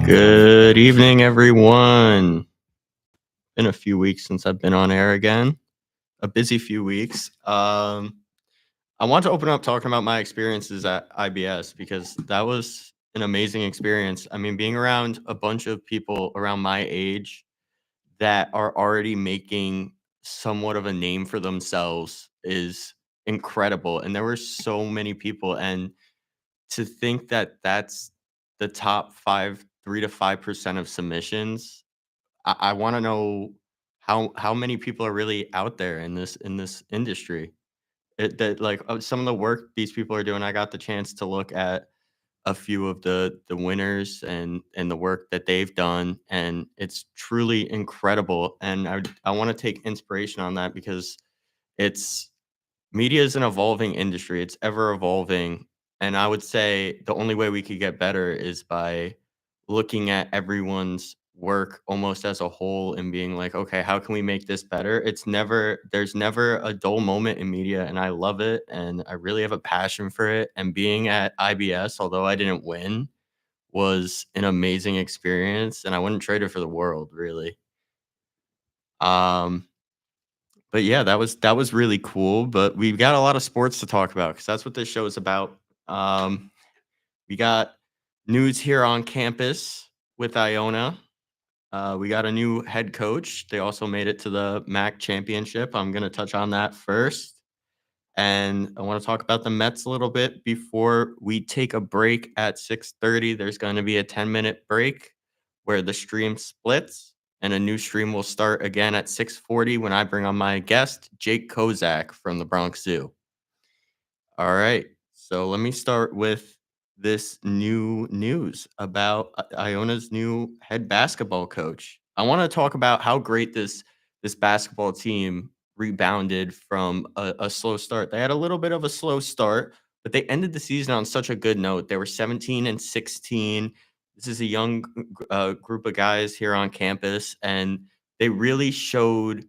Good evening, everyone. Been a few weeks since I've been on air again. A busy few weeks. I want to open up talking about my experiences at IBS because that was an amazing experience. I mean, being around a bunch of people around my age that are already making somewhat of a name for themselves is incredible. And there were so many people, and to think that that's the top 3 to 5% of submissions. I wanna know how many people are really out there in this industry. Some of the work these people are doing, I got the chance to look at a few of the winners and the work that they've done, and it's truly incredible, and I wanna take inspiration on that because it's media is an evolving industry. It's ever evolving. And I would say the only way we could get better is by looking at everyone's work almost as a whole and being like, okay, how can we make this better? There's never a dull moment in media. And I love it. And I really have a passion for it. And being at IBS, although I didn't win, was an amazing experience. And I wouldn't trade it for the world, really. Um, but yeah, that was really cool, but we've got a lot of sports to talk about because that's what this show is about. Um, we got news here on campus with Iona. We got a new head coach. They also made it to the MAC championship. I'm gonna touch on that first, and I want to talk about the Mets a little bit before we take a break at 6:30. There's going to be a 10-minute break where the stream splits and a new stream will start again at 6:40 when I bring on my guest, Jake Kozak from the Bronx Zoo. All right. So let me start with this new news about Iona's new head basketball coach. I want to talk about how great this basketball team rebounded from a slow start. They had a little bit of a slow start, but they ended the season on such a good note. They were 17 and 16. This is a young group of guys here on campus, and they really showed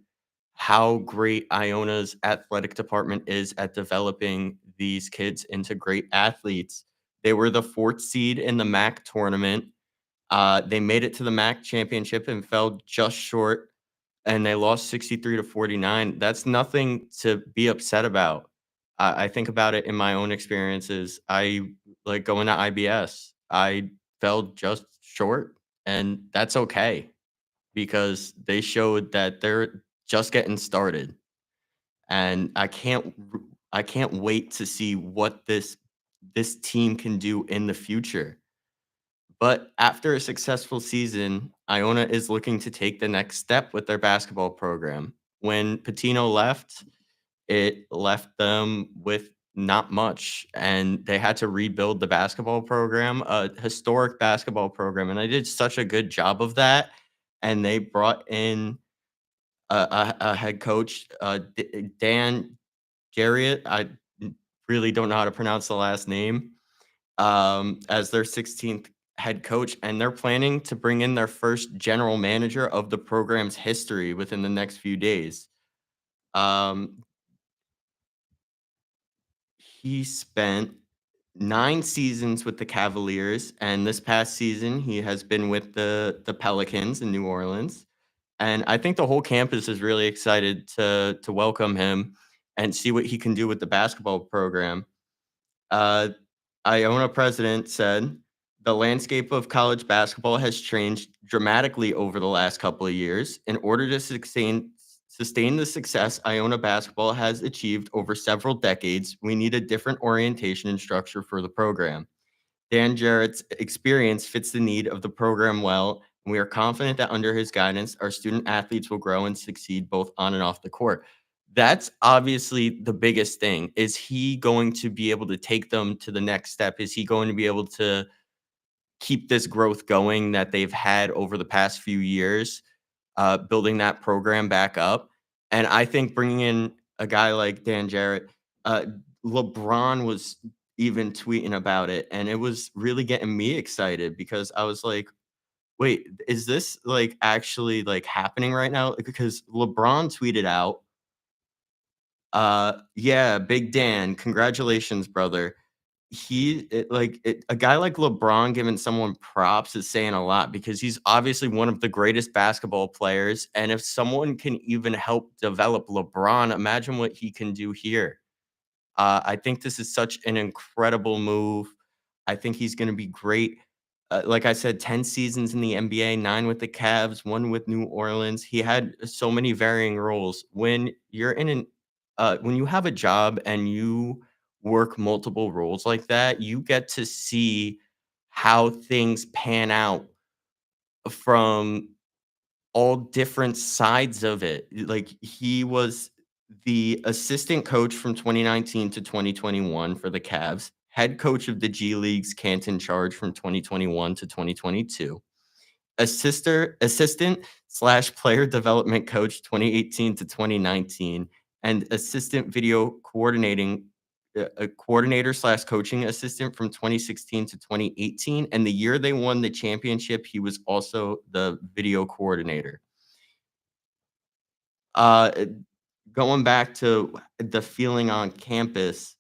how great Iona's athletic department is at developing these kids into great athletes. They were the fourth seed in the MAC tournament. They made it to the MAC championship and fell just short, and they lost 63 to 49. That's nothing to be upset about. I think about it in my own experiences. I like going to IBS. I fell just short, and that's okay because they showed that they're just getting started, and I can't wait to see what this team can do in the future. But after a successful season, Iona is looking to take the next step with their basketball program. When Patino left, it left them with not much, and they had to rebuild the basketball program, a historic basketball program, and they did such a good job of that. And they brought in a head coach, Dan Garriott. I really don't know how to pronounce the last name. As their 16th head coach, and they're planning to bring in their first general manager of the program's history within the next few days. Um, he spent 9 seasons with the Cavaliers, and this past season he has been with the Pelicans in New Orleans. And I think the whole campus is really excited to welcome him and see what he can do with the basketball program. Uh, Iona president said, "The landscape of college basketball has changed dramatically over the last couple of years. In order to sustain the success Iona basketball has achieved over several decades, we need a different orientation and structure for the program. Dan Jarrett's experience fits the need of the program well, and we are confident that under his guidance, our student athletes will grow and succeed both on and off the court." That's obviously the biggest thing. Is he going to be able to take them to the next step? Is he going to be able to keep this growth going that they've had over the past few years, building that program back up? And I think bringing in a guy like Dan Jarrett, uh, LeBron was even tweeting about it, and it was really getting me excited because I was like, "Wait, is this like actually like happening right now?" Because LeBron tweeted out, "Yeah, Big Dan, congratulations, brother." a guy like LeBron giving someone props is saying a lot because he's obviously one of the greatest basketball players, and if someone can even help develop LeBron, imagine what he can do here. I think this is such an incredible move. I think he's gonna be great. Like I said, 10 seasons in the NBA, 9 with the Cavs, 1 with New Orleans. He had so many varying roles. When you have a job and you work multiple roles like that, you get to see how things pan out from all different sides of it. Like, he was the assistant coach from 2019 to 2021 for the Cavs, head coach of the G League's Canton Charge from 2021 to 2022, assistant/player development coach 2018 to 2019, and assistant video coordinating a coordinator/coaching assistant from 2016 to 2018, and the year they won the championship, he was also the video coordinator. Uh, eh, Going back to the feeling on campus,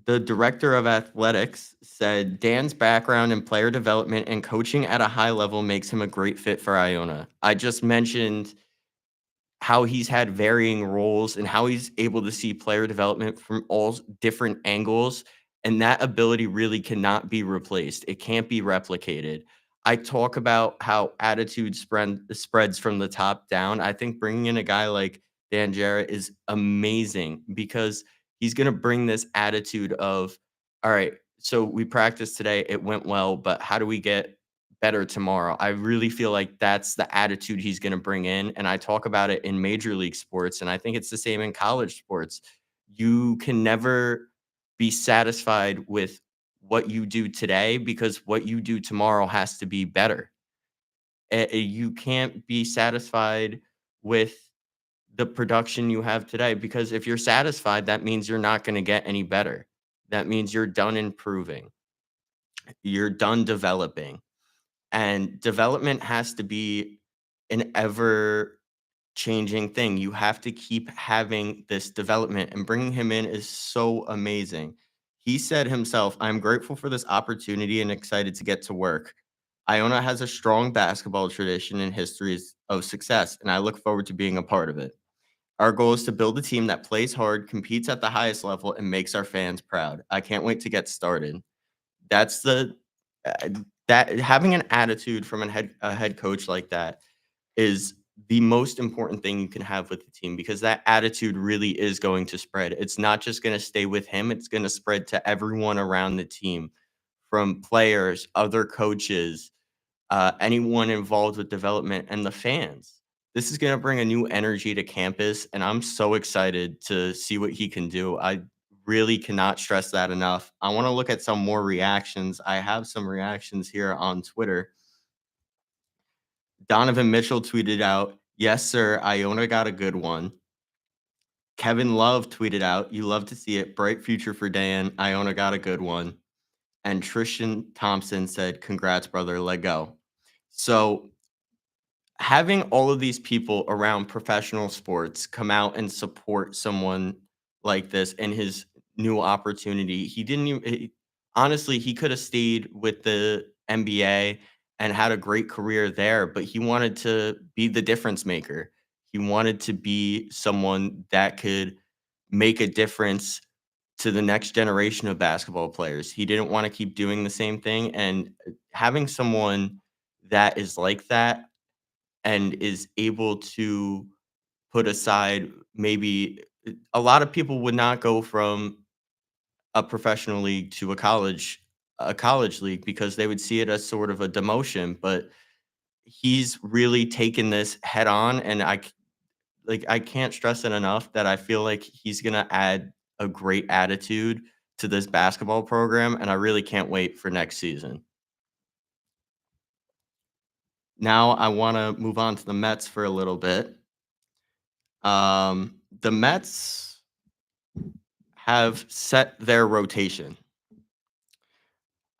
the director of athletics said Dan's background in player development and coaching at a high level makes him a great fit for Iona. I just mentioned how he's had varying roles and how he's able to see player development from different angles. And that ability really cannot be replaced. It can't be replicated. I talk about how spreads from the top down. I think bringing in a guy like Dan Jarrett is amazing because he's going to bring this attitude of, all right, so we practiced today, it went well, but how do we get better tomorrow? I really feel like that's the attitude he's gonna bring in, and I talk about it in major league sports, and I think it's the same in college sports. You can never be satisfied with what you do today because what you do tomorrow has to be better. You can't be satisfied with the production you have today because if you're satisfied, that means you're not gonna get any better. That means you're done improving. You're done developing. And development has to be an ever changing thing. You have to keep having this development, and bringing him in is so amazing. He said himself, I'm grateful for this opportunity and excited to get to work. Iona has a strong basketball tradition and histories of success, and I look forward to being a part of it. Our goal is to build a team that plays hard, competes at the highest level, and makes our fans proud. I can't wait to get started. That's the uh, that having an attitude from a head coach like that is the most important thing you can have with the team because that attitude really is going to spread. It's not just going to stay with him, it's going to spread to everyone around the team, from players, other coaches, anyone involved with development, and the fans. This is going to bring a new energy to campus, and I'm so excited to see what he can do. I really cannot stress that enough. I want to look at some more reactions. I have some reactions here on Twitter. Donovan Mitchell tweeted out, "Yes, sir, Iona got a good one." Kevin Love tweeted out, "You love to see it. Bright future for Dan. Iona got a good one." And Tristan Thompson said, "Congrats, brother. Let go." So having all of these people around professional sports come out and support someone like this in his new opportunity, he didn't even honestly, he could have stayed with the NBA and had a great career there, but he wanted to be the difference maker. He wanted to be someone that could make a difference to the next generation of basketball players. He didn't want to keep doing the same thing, and having someone that is like that and is able to put aside maybe a lot of people would not go from a professional league to a college league because they would see it as sort of a demotion, but he's really taken this head on, and I can't stress it enough that I feel like he's going to add a great attitude to this basketball program, and I really can't wait for next season. Now I want to move on to the Mets for a little bit. The Mets have set their rotation.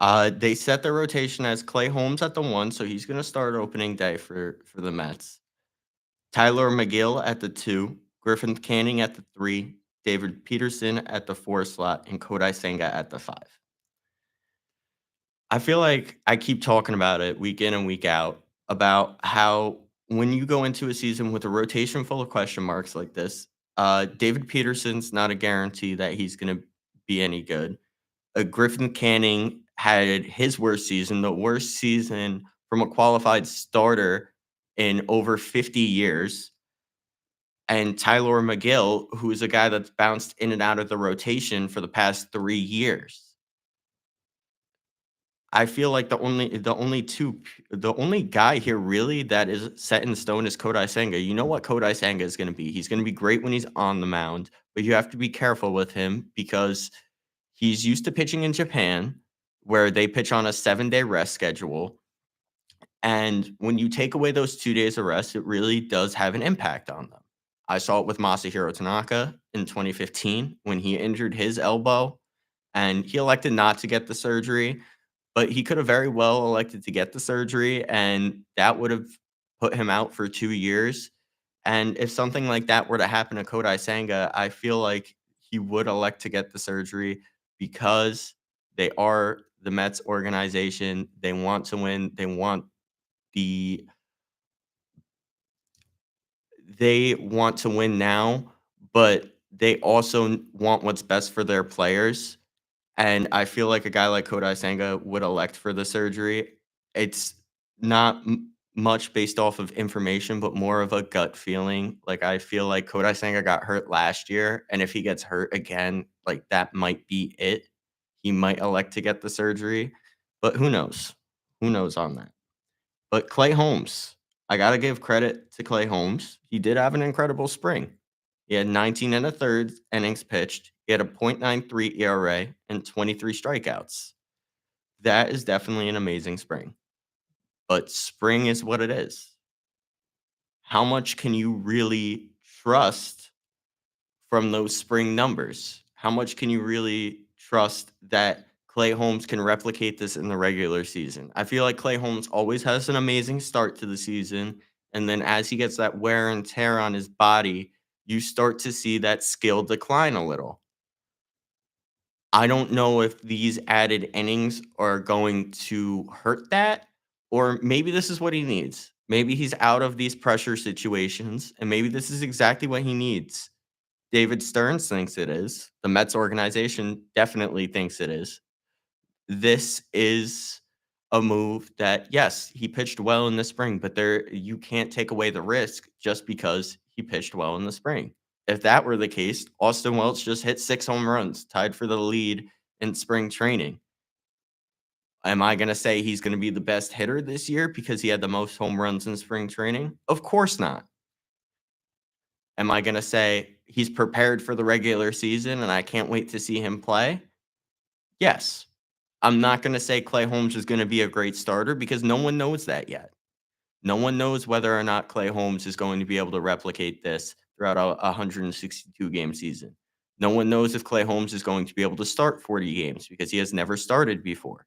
They set their rotation as Clay Holmes at the 1, so he's gonna start opening day for the Mets. Tyler McGill at the 2, Griffin Canning at the 3, David Peterson at the 4 slot, and Kodai Senga at the 5. I feel like I keep talking about it week in and week out about how when you go into a season with a rotation full of question marks like this, David Peterson's not a guarantee that he's going to be any good. Griffin Canning had his worst season, the worst season from a qualified starter in over 50 years. And Tyler McGill, who is a guy that's bounced in and out of the rotation for the past 3 years. I feel like the only guy here really that is set in stone is Kodai Senga. You know what Kodai Senga is gonna be. He's gonna be great when he's on the mound, but you have to be careful with him because he's used to pitching in Japan, where they pitch on a 7-day rest schedule, and when you take away those 2 days of rest, it really does have an impact on them. I saw it with Masahiro Tanaka in 2015 when he injured his elbow, and he elected not to get the surgery, but he could have very well elected to get the surgery, and that would have put him out for 2 years, and if something like that were to happen to Kodai Senga, I feel like he would elect to get the surgery because they are the Mets organization. They want to win. The they want to win now, but they also want what's best for their players. And I feel like a guy like Kodai Senga would elect for the surgery. It's not much based off of information, but more of a gut feeling. Like, I feel like Kodai Senga got hurt last year, and if he gets hurt again, like, that might be it. He might elect to get the surgery, but who knows? Who knows on that? But Clay Holmes, I gotta give credit to Clay Holmes. He did have an incredible spring. He had 19 and a third innings pitched. He had a .93 ERA and 23 strikeouts. That is definitely an amazing spring. But spring is what it is. How much can you really trust from those spring numbers? How much can you really trust that Clay Holmes can replicate this in the regular season? I feel like Clay Holmes always has an amazing start to the season. And then as he gets that wear and tear on his body, you start to see that skill decline a little. I don't know if these added innings are going to hurt that, or maybe this is what he needs. Maybe he's out of these pressure situations, and maybe this is exactly what he needs. David Stearns thinks it is. The Mets organization definitely thinks it is. This is a move that, yes, he pitched well in the spring, but you can't take away the risk just because he pitched well in the spring. If that were the case, Austin Welch just hit 6 home runs, tied for the lead in spring training. Am I going to say he's going to be the best hitter this year because he had the most home runs in spring training? Of course not. Am I going to say he's prepared for the regular season and I can't wait to see him play? Yes. I'm not going to say Clay Holmes is going to be a great starter because no one knows that yet. No one knows whether or not Clay Holmes is going to be able to replicate this throughout a 162 game season. No one knows if Clay Holmes is going to be able to start 40 games because he has never started before.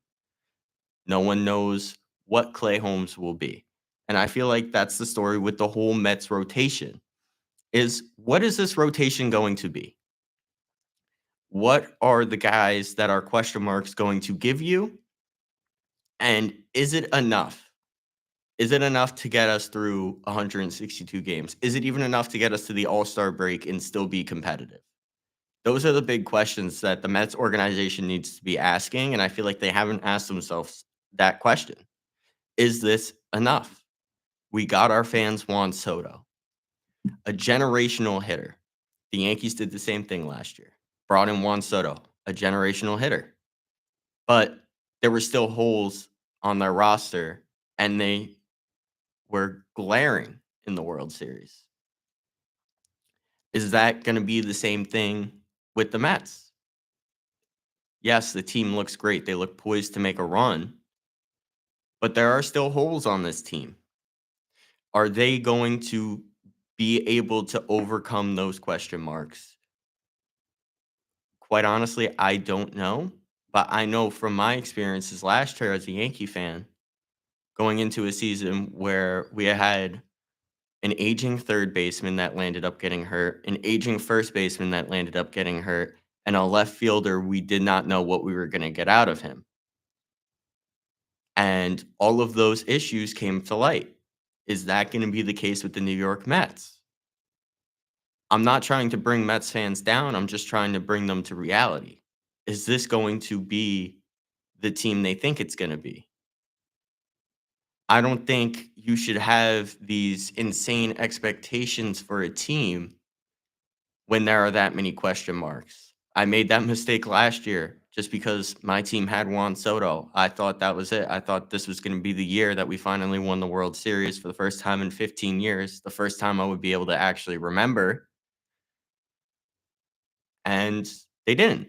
No one knows what Clay Holmes will be. And I feel like that's the story with the whole Mets rotation is what is this rotation going to be? What are the guys that are question marks going to give you? And is it enough? Is it enough to get us through 162 games? Is it even enough to get us to the All-Star break and still be competitive? Those are the big questions that the Mets organization needs to be asking, and I feel like they haven't asked themselves that question. Is this enough? We got our fans Juan Soto, a generational hitter. The Yankees did the same thing last year. Brought in Juan Soto, a generational hitter. But there were still holes on their roster, and they were glaring in the World Series. Is that going to be the same thing with the Mets? Yes, the team looks great. They look poised to make a run, but there are still holes on this team. Are they going to be able to overcome those question marks? Quite honestly, I don't know, but I know from my experiences last year as a Yankee fan, going into a season where we had an aging third baseman that landed up getting hurt, an aging first baseman that landed up getting hurt, and a left fielder we did not know what we were going to get out of him. And all of those issues came to light. Is that going to be the case with the New York Mets? I'm not trying to bring Mets fans down. I'm just trying to bring them to reality. Is this going to be the team they think it's going to be? I don't think you should have these insane expectations for a team when there are that many question marks. I made that mistake last year just because my team had Juan Soto. I thought that was it. I thought this was going to be the year that we finally won the World Series for the first time in 15 years, the first time I would be able to actually remember, and they didn't.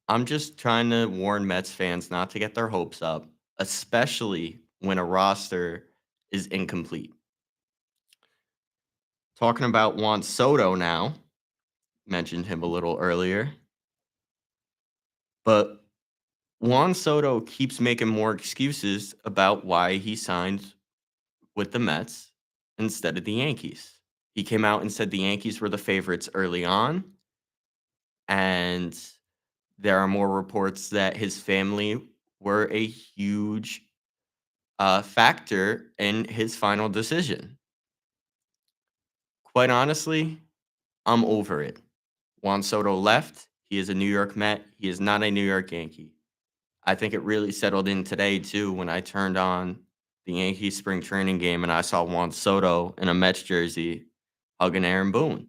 I'm just trying to warn Mets fans not to get their hopes up, especially when a roster is incomplete. Talking about Juan Soto now, mentioned him a little earlier, but Juan Soto keeps making more excuses about why he signed with the Mets instead of the Yankees. He came out and said the Yankees were the favorites early on, and there are more reports that his family were a huge factor in his final decision. Quite honestly, I'm over it. Juan Soto left. He is a New York Met. He is not a New York Yankee. I think it really settled in today too when I turned on the Yankees spring training game and I saw Juan Soto in a Mets jersey hugging Aaron Boone.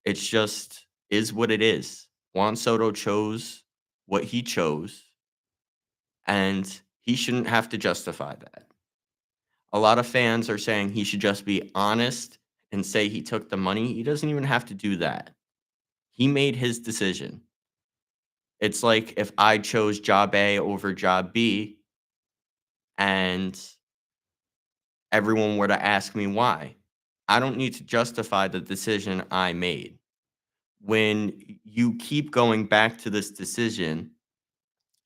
It's just is what it is. Juan Soto chose what he chose, and he shouldn't have to justify that. A lot of fans are saying he should just be honest and say he took the money. He doesn't even have to do that. He made his decision. It's like if I chose job A over job B and everyone were to ask me why. I don't need to justify the decision I made. When you keep going back to this decision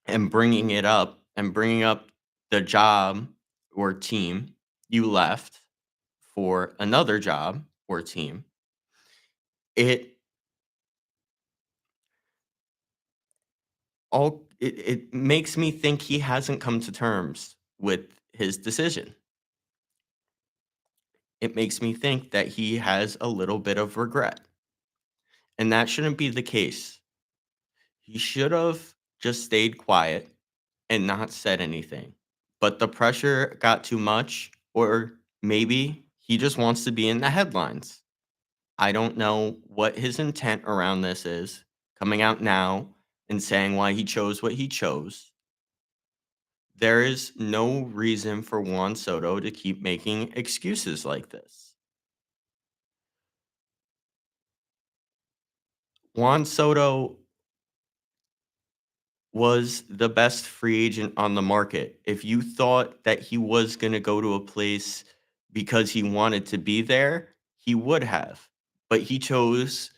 and bringing it up and bringing up the job or team you left for another job or team, it it makes me think he hasn't come to terms with his decision. It makes me think that he has a little bit of regret, and that shouldn't be the case. He should have just stayed quiet and not said anything. But the pressure got too much, or maybe he just wants to be in the headlines. I don't know what his intent around this is, coming out now and saying why he chose what he chose. There is no reason for Juan Soto to keep making excuses like this. Juan Soto was the best free agent on the market. If you thought that he was going to go to a place because he wanted to be there, he would have. But he chose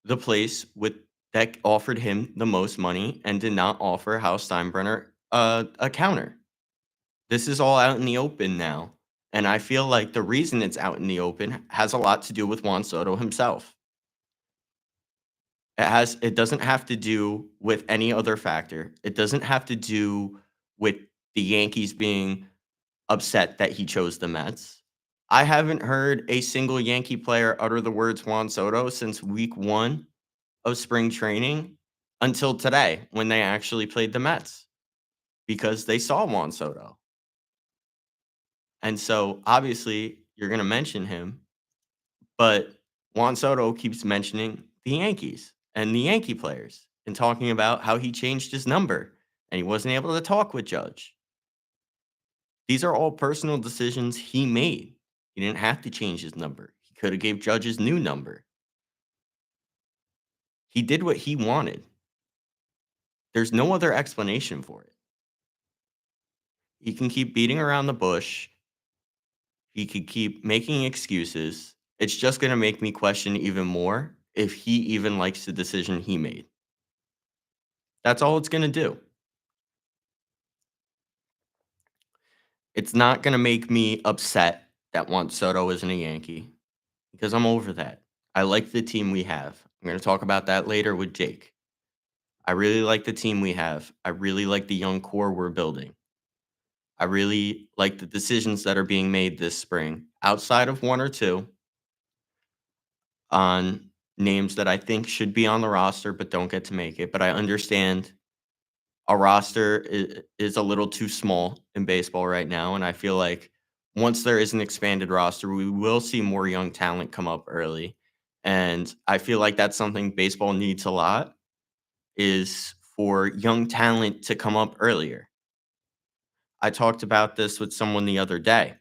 the place with that offered him the most money and did not offer House Steinbrenner a counter. This is all out in the open now. And I feel like the reason it's out in the open has a lot to do with Juan Soto himself. It doesn't have to do with any other factor. It doesn't have to do with the Yankees being upset that he chose the Mets. I haven't heard a single Yankee player utter the words Juan Soto since week 1 of spring training until today when they actually played the Mets because they saw Juan Soto. And so obviously you're going to mention him, but Juan Soto keeps mentioning the Yankees and the Yankee players and talking about how he changed his number and he wasn't able to talk with Judge. These are all personal decisions he made. He didn't have to change his number. He could have gave Judge his new number. He did what he wanted. There's no other explanation for it. He can keep beating around the bush. He could keep making excuses. It's just going to make me question even more if he even likes the decision he made. That's all it's going to do. It's not gonna make me upset that Juan Soto isn't a Yankee because I'm over that. I like the team we have. I'm gonna talk about that later with Jake. I really like the team we have. I really like the young core we're building. I really like the decisions that are being made this spring, outside of 1 or 2, on names that I think should be on the roster but don't get to make it. But I understand our roster is a little too small in baseball right now, and I feel like once there is an expanded roster, we will see more young talent come up early, and I feel like that's something baseball needs a lot, is for young talent to come up earlier. I talked about this with someone the other day.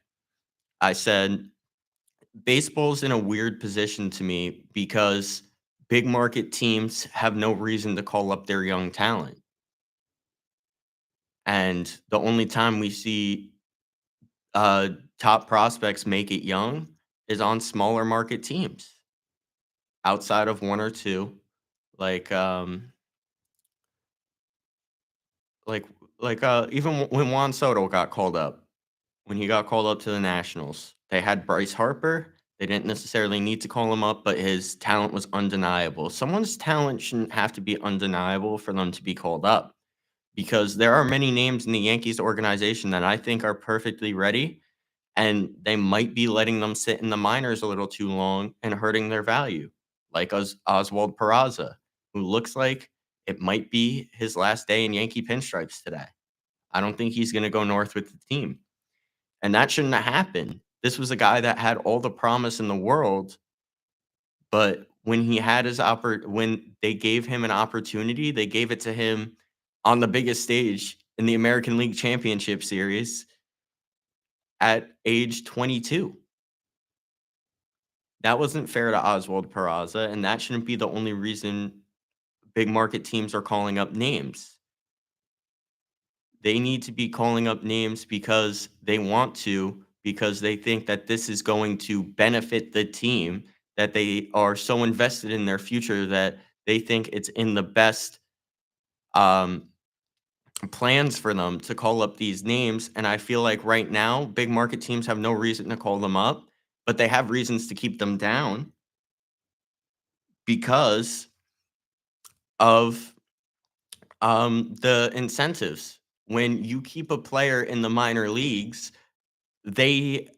I said, "Baseball's in a weird position to me because big market teams have no reason to call up their young talent, and the only time we see uh, top prospects make it young is on smaller market teams outside of 1 or 2, like, like even when Juan Soto got called up, when he got called up to the Nationals, they had Bryce Harper. They didn't necessarily need to call him up, but his talent was undeniable. Someone's talent shouldn't have to be undeniable for them to be called up because there are many names in the Yankees organization that I think are perfectly ready, and they might be letting them sit in the minors a little too long and hurting their value, like Oswald Peraza, who looks like it might be his last day in Yankee pinstripes today. I don't think he's going to go north with the team, and that shouldn't have happened. This was a guy that had all the promise in the world, but when they gave him an opportunity, they gave it to him on the biggest stage in the American League Championship Series at age 22. That wasn't fair to Oswald Peraza, and that shouldn't be the only reason big market teams are calling up names. They need to be calling up names because they want to, because they think that this is going to benefit the team, that they are so invested in their future that they think it's in the best um, plans for them to call up these names. And I feel like right now, big market teams have no reason to call them up, but they have reasons to keep them down because of the incentives. When you keep a player in the minor leagues, they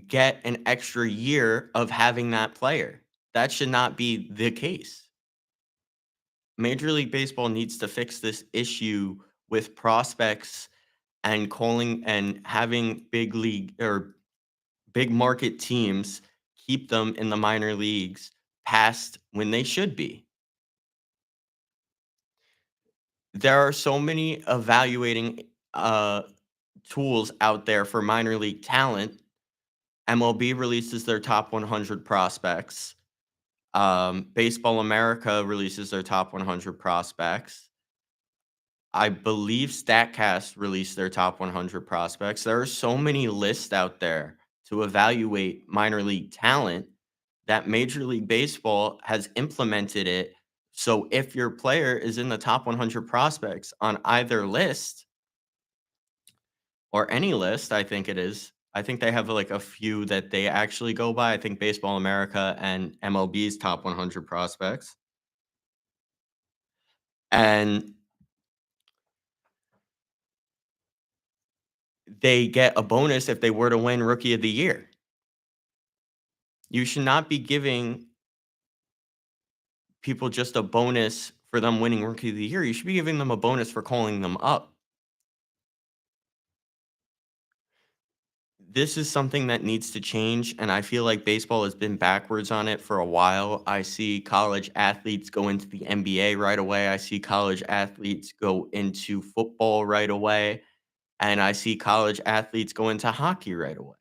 get an extra year of having that player. That should not be the case. Major League Baseball needs to fix this issue with prospects and calling and having big league or big market teams keep them in the minor leagues past when they should be. There are so many evaluating tools out there for minor league talent. MLB releases their top 100 prospects. Baseball America releases their top 100 prospects. I believe StatCast released their top 100 prospects. There are so many lists out there to evaluate minor league talent that Major League Baseball has implemented it. So if your player is in the top 100 prospects on either list, or any list, I think it is. I think they have, like, a few that they actually go by. I think Baseball America and MLB's top 100 prospects. And they get a bonus if they were to win Rookie of the Year. You should not be giving people just a bonus for them winning Rookie of the Year. You should be giving them a bonus for calling them up. This is something that needs to change, and I feel like baseball has been backwards on it for a while. I see college athletes go into the NBA right away. I see college athletes go into football right away, and I see college athletes go into hockey right away.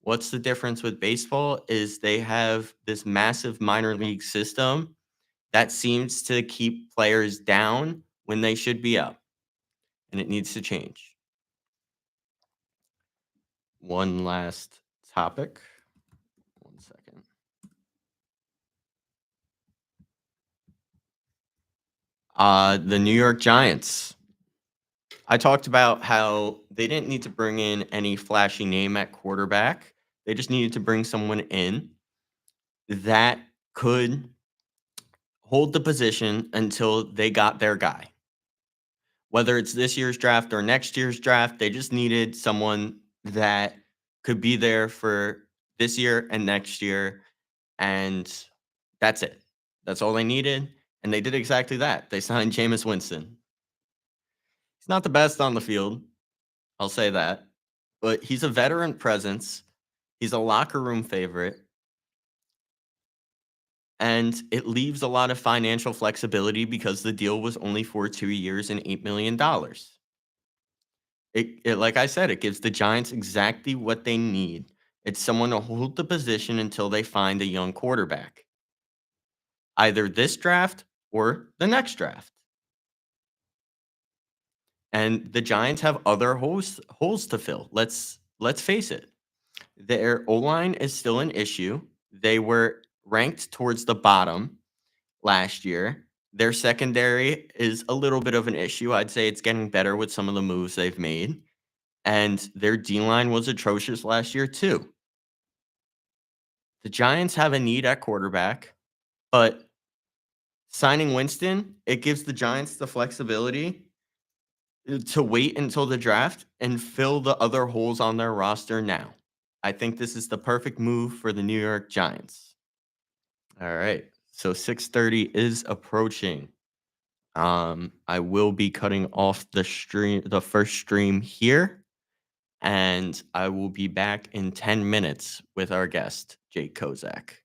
What's the difference with baseball is they have this massive minor league system that seems to keep players down when they should be up, and it needs to change. One last topic. One second. The New York Giants. I talked about how they didn't need to bring in any flashy name at quarterback. They just needed to bring someone in that could hold the position until they got their guy. Whether it's this year's draft or next year's draft, they just needed someone that could be there for this year and next year, and that's it. That's all they needed, and they did exactly that. They signed Jameis Winston. He's not the best on the field, I'll say that, but he's a veteran presence. He's a locker room favorite, and it leaves a lot of financial flexibility because the deal was only for 2 years and $8 million. It like I said, it gives the Giants exactly what they need. It's someone to hold the position until they find a young quarterback, either this draft or the next draft. And the Giants have other holes to fill. Let's face it. Their O-line is still an issue. They were ranked towards the bottom last year. Their secondary is a little bit of an issue. I'd say it's getting better with some of the moves they've made. And their D line was atrocious last year, too. The Giants have a need at quarterback, but signing Winston, it gives the Giants the flexibility to wait until the draft and fill the other holes on their roster now. I think this is the perfect move for the New York Giants. All right. So 6:30 is approaching. I will be cutting off the first stream here, and I will be back in 10 minutes with our guest, Jake Kozak.